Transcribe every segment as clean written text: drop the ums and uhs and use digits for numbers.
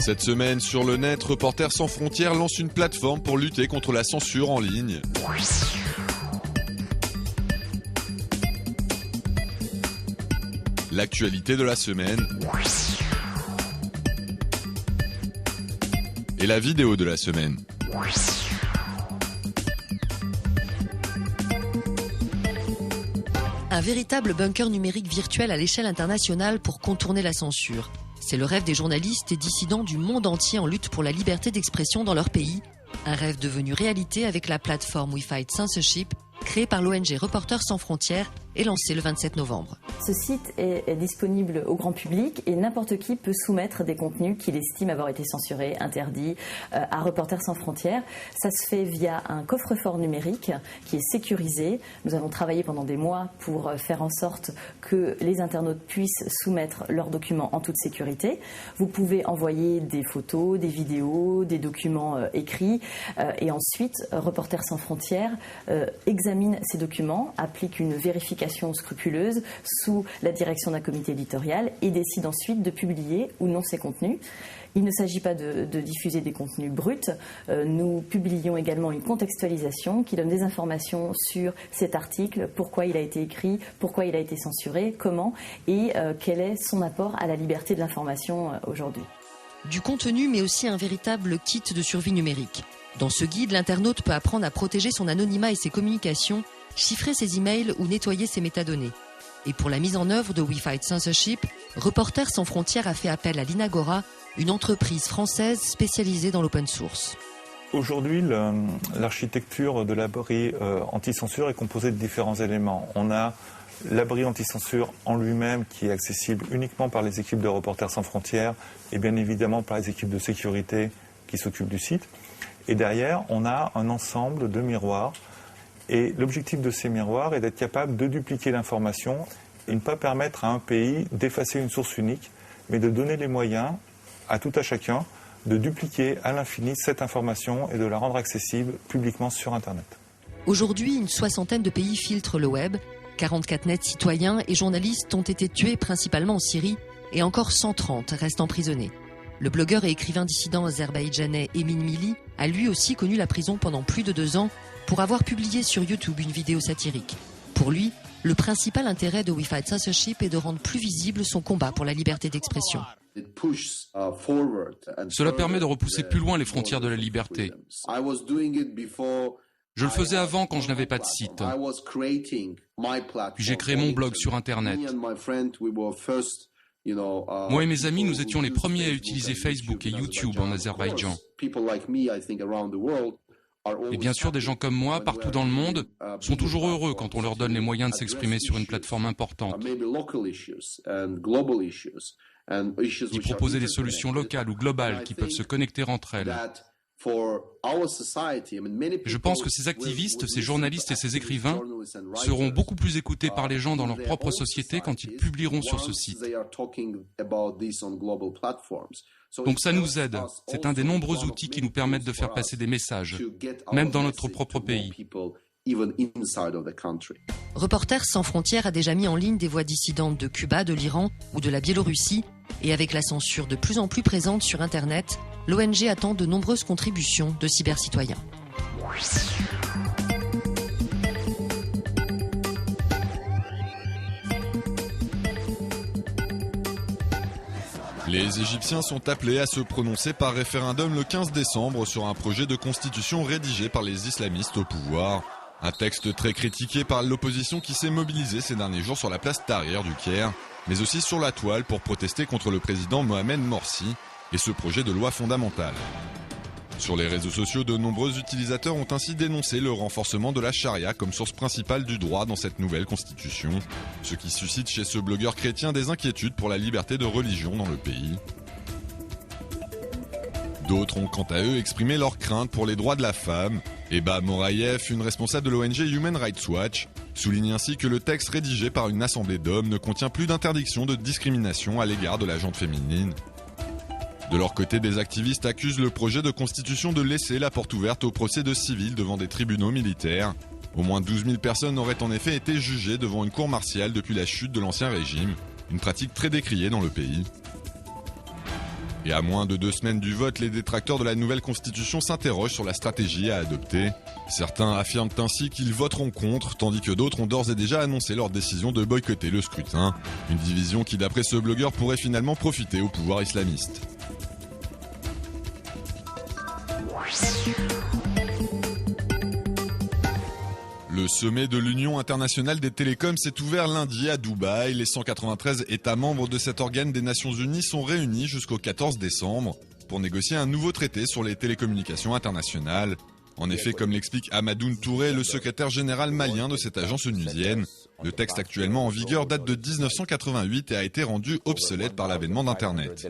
Cette semaine, sur le net, Reporters sans frontières lance une plateforme pour lutter contre la censure en ligne. L'actualité de la semaine. Et la vidéo de la semaine. Un véritable bunker numérique virtuel à l'échelle internationale pour contourner la censure. C'est le rêve des journalistes et dissidents du monde entier en lutte pour la liberté d'expression dans leur pays. Un rêve devenu réalité avec la plateforme We Fight Censorship, créée par l'ONG Reporters sans frontières et lancée le 27 novembre. Ce site est disponible au grand public et n'importe qui peut soumettre des contenus qu'il estime avoir été censurés, interdits à Reporters sans frontières. Ça se fait via un coffre-fort numérique qui est sécurisé. Nous avons travaillé pendant des mois pour faire en sorte que les internautes puissent soumettre leurs documents en toute sécurité. Vous pouvez envoyer des photos, des vidéos, des documents écrits et ensuite Reporters sans frontières examine ces documents, applique une vérification scrupuleuse sous la direction d'un comité éditorial et décide ensuite de publier ou non ces contenus. Il ne s'agit pas de diffuser des contenus bruts. Nous publions également une contextualisation qui donne des informations sur cet article, pourquoi il a été écrit, pourquoi il a été censuré, comment et quel est son apport à la liberté de l'information aujourd'hui. Du contenu, mais aussi un véritable kit de survie numérique. Dans ce guide, l'internaute peut apprendre à protéger son anonymat et ses communications, chiffrer ses emails ou nettoyer ses métadonnées. Et pour la mise en œuvre de We Fight Censorship, Reporters sans frontières a fait appel à l'Inagora, une entreprise française spécialisée dans l'open source. Aujourd'hui, l'architecture de l'abri anti-censure est composée de différents éléments. On a l'abri anti-censure en lui-même qui est accessible uniquement par les équipes de Reporters sans frontières et bien évidemment par les équipes de sécurité qui s'occupent du site. Et derrière, on a un ensemble de miroirs. Et l'objectif de ces miroirs est d'être capable de dupliquer l'information et ne pas permettre à un pays d'effacer une source unique, mais de donner les moyens à tout à chacun de dupliquer à l'infini cette information et de la rendre accessible publiquement sur Internet. Aujourd'hui, une soixantaine de pays filtrent le web. 44 nets citoyens et journalistes ont été tués principalement en Syrie et encore 130 restent emprisonnés. Le blogueur et écrivain dissident azerbaïdjanais Emin Mili a lui aussi connu la prison pendant plus de 2 ans pour avoir publié sur YouTube une vidéo satirique. Pour lui, le principal intérêt de We Fight Censorship est de rendre plus visible son combat pour la liberté d'expression. Cela permet de repousser plus loin les frontières de la liberté. Je le faisais avant quand je n'avais pas de site. Puis j'ai créé mon blog sur Internet. Moi et mes amis, nous étions les premiers à utiliser Facebook et YouTube en Azerbaïdjan. Et bien sûr, des gens comme moi, partout dans le monde, sont toujours heureux quand on leur donne les moyens de s'exprimer sur une plateforme importante. D'y proposer des solutions locales ou globales qui peuvent se connecter entre elles. Je pense que ces activistes, ces journalistes et ces écrivains seront beaucoup plus écoutés par les gens dans leur propre société quand ils publieront sur ce site. Donc ça nous aide. C'est un des nombreux outils qui nous permettent de faire passer des messages, même dans notre propre pays. Reporters sans frontières a déjà mis en ligne des voix dissidentes de Cuba, de l'Iran ou de la Biélorussie. Et avec la censure de plus en plus présente sur Internet, l'ONG attend de nombreuses contributions de cybercitoyens. Les Égyptiens sont appelés à se prononcer par référendum le 15 décembre sur un projet de constitution rédigé par les islamistes au pouvoir. Un texte très critiqué par l'opposition qui s'est mobilisée ces derniers jours sur la place Tahrir du Caire, mais aussi sur la toile pour protester contre le président Mohamed Morsi et ce projet de loi fondamentale. Sur les réseaux sociaux, de nombreux utilisateurs ont ainsi dénoncé le renforcement de la charia comme source principale du droit dans cette nouvelle constitution, ce qui suscite chez ce blogueur chrétien des inquiétudes pour la liberté de religion dans le pays. D'autres ont quant à eux exprimé leurs craintes pour les droits de la femme. Eba Moraïev, une responsable de l'ONG Human Rights Watch, souligne ainsi que le texte rédigé par une assemblée d'hommes ne contient plus d'interdiction de discrimination à l'égard de la gente féminine. De leur côté, des activistes accusent le projet de constitution de laisser la porte ouverte au procès de civils devant des tribunaux militaires. Au moins 12 000 personnes auraient en effet été jugées devant une cour martiale depuis la chute de l'ancien régime, une pratique très décriée dans le pays. Et à moins de 2 semaines du vote, les détracteurs de la nouvelle constitution s'interrogent sur la stratégie à adopter. Certains affirment ainsi qu'ils voteront contre, tandis que d'autres ont d'ores et déjà annoncé leur décision de boycotter le scrutin. Une division qui, d'après ce blogueur, pourrait finalement profiter au pouvoir islamiste. Le sommet de l'Union internationale des télécoms s'est ouvert lundi à Dubaï. Les 193 États membres de cet organe des Nations Unies sont réunis jusqu'au 14 décembre pour négocier un nouveau traité sur les télécommunications internationales. En effet, comme l'explique Amadoune Touré, le secrétaire général malien de cette agence onusienne, le texte actuellement en vigueur date de 1988 et a été rendu obsolète par l'avènement d'Internet.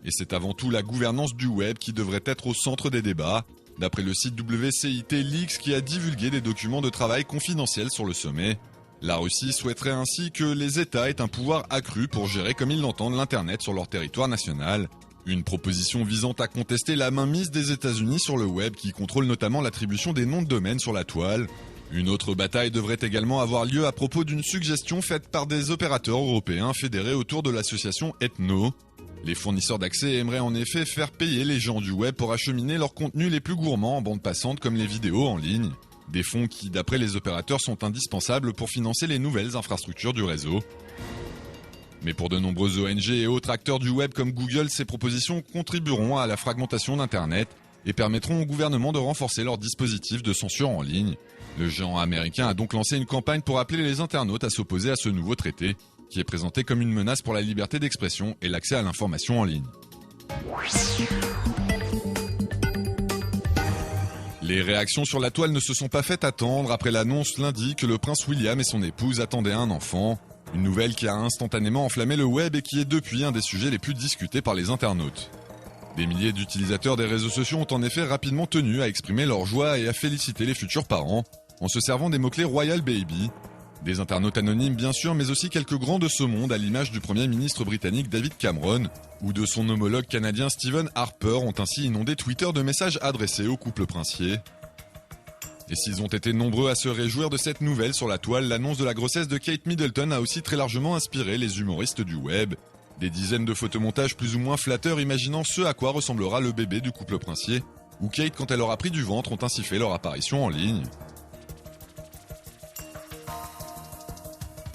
Et c'est avant tout la gouvernance du web qui devrait être au centre des débats. D'après le site WCIT Leaks qui a divulgué des documents de travail confidentiels sur le sommet, la Russie souhaiterait ainsi que les États aient un pouvoir accru pour gérer comme ils l'entendent l'Internet sur leur territoire national. Une proposition visant à contester la mainmise des États-Unis sur le web qui contrôle notamment l'attribution des noms de domaine sur la toile. Une autre bataille devrait également avoir lieu à propos d'une suggestion faite par des opérateurs européens fédérés autour de l'association Ethno. Les fournisseurs d'accès aimeraient en effet faire payer les géants du web pour acheminer leurs contenus les plus gourmands en bande passante comme les vidéos en ligne. Des fonds qui, d'après les opérateurs, sont indispensables pour financer les nouvelles infrastructures du réseau. Mais pour de nombreuses ONG et autres acteurs du web comme Google, ces propositions contribueront à la fragmentation d'Internet et permettront au gouvernement de renforcer leurs dispositifs de censure en ligne. Le géant américain a donc lancé une campagne pour appeler les internautes à s'opposer à ce nouveau traité, qui est présenté comme une menace pour la liberté d'expression et l'accès à l'information en ligne. Les réactions sur la toile ne se sont pas faites attendre après l'annonce lundi que le prince William et son épouse attendaient un enfant. Une nouvelle qui a instantanément enflammé le web et qui est depuis un des sujets les plus discutés par les internautes. Des milliers d'utilisateurs des réseaux sociaux ont en effet rapidement tenu à exprimer leur joie et à féliciter les futurs parents en se servant des mots-clés Royal Baby. Des internautes anonymes bien sûr, mais aussi quelques grands de ce monde à l'image du Premier ministre britannique David Cameron ou de son homologue canadien Stephen Harper ont ainsi inondé Twitter de messages adressés au couple princier. Et s'ils ont été nombreux à se réjouir de cette nouvelle sur la toile, l'annonce de la grossesse de Kate Middleton a aussi très largement inspiré les humoristes du web. Des dizaines de photomontages plus ou moins flatteurs imaginant ce à quoi ressemblera le bébé du couple princier, ou Kate quand elle aura pris du ventre ont ainsi fait leur apparition en ligne.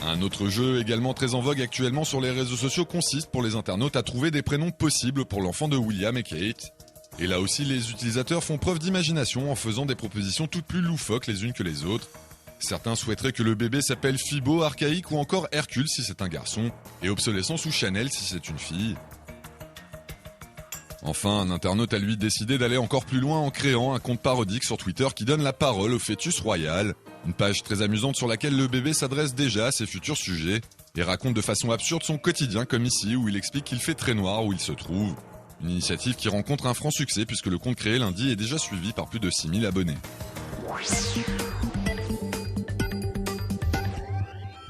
Un autre jeu également très en vogue actuellement sur les réseaux sociaux consiste pour les internautes à trouver des prénoms possibles pour l'enfant de William et Kate. Et là aussi, les utilisateurs font preuve d'imagination en faisant des propositions toutes plus loufoques les unes que les autres. Certains souhaiteraient que le bébé s'appelle Fibo, archaïque ou encore Hercule si c'est un garçon, et obsolescence ou Chanel si c'est une fille. Enfin, un internaute a lui décidé d'aller encore plus loin en créant un compte parodique sur Twitter qui donne la parole au fœtus royal. Une page très amusante sur laquelle le bébé s'adresse déjà à ses futurs sujets et raconte de façon absurde son quotidien comme ici où il explique qu'il fait très noir où il se trouve. Une initiative qui rencontre un franc succès puisque le compte créé lundi est déjà suivi par plus de 6000 abonnés.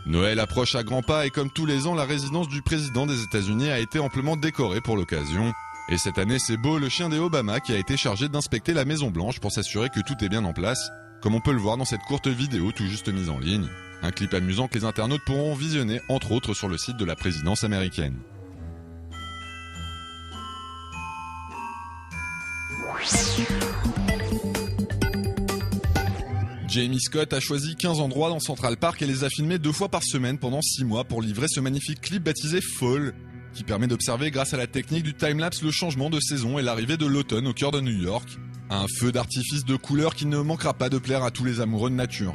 Noël approche à grands pas et comme tous les ans, la résidence du président des États-Unis a été amplement décorée pour l'occasion. Et cette année, c'est Beau, le chien des Obama, qui a été chargé d'inspecter la Maison Blanche pour s'assurer que tout est bien en place, comme on peut le voir dans cette courte vidéo tout juste mise en ligne. Un clip amusant que les internautes pourront visionner, entre autres, sur le site de la présidence américaine. Jamie Scott a choisi 15 endroits dans Central Park et les a filmés 2 fois par semaine pendant 6 mois pour livrer ce magnifique clip baptisé Fall, qui permet d'observer grâce à la technique du timelapse le changement de saison et l'arrivée de l'automne au cœur de New York. Un feu d'artifice de couleurs qui ne manquera pas de plaire à tous les amoureux de nature.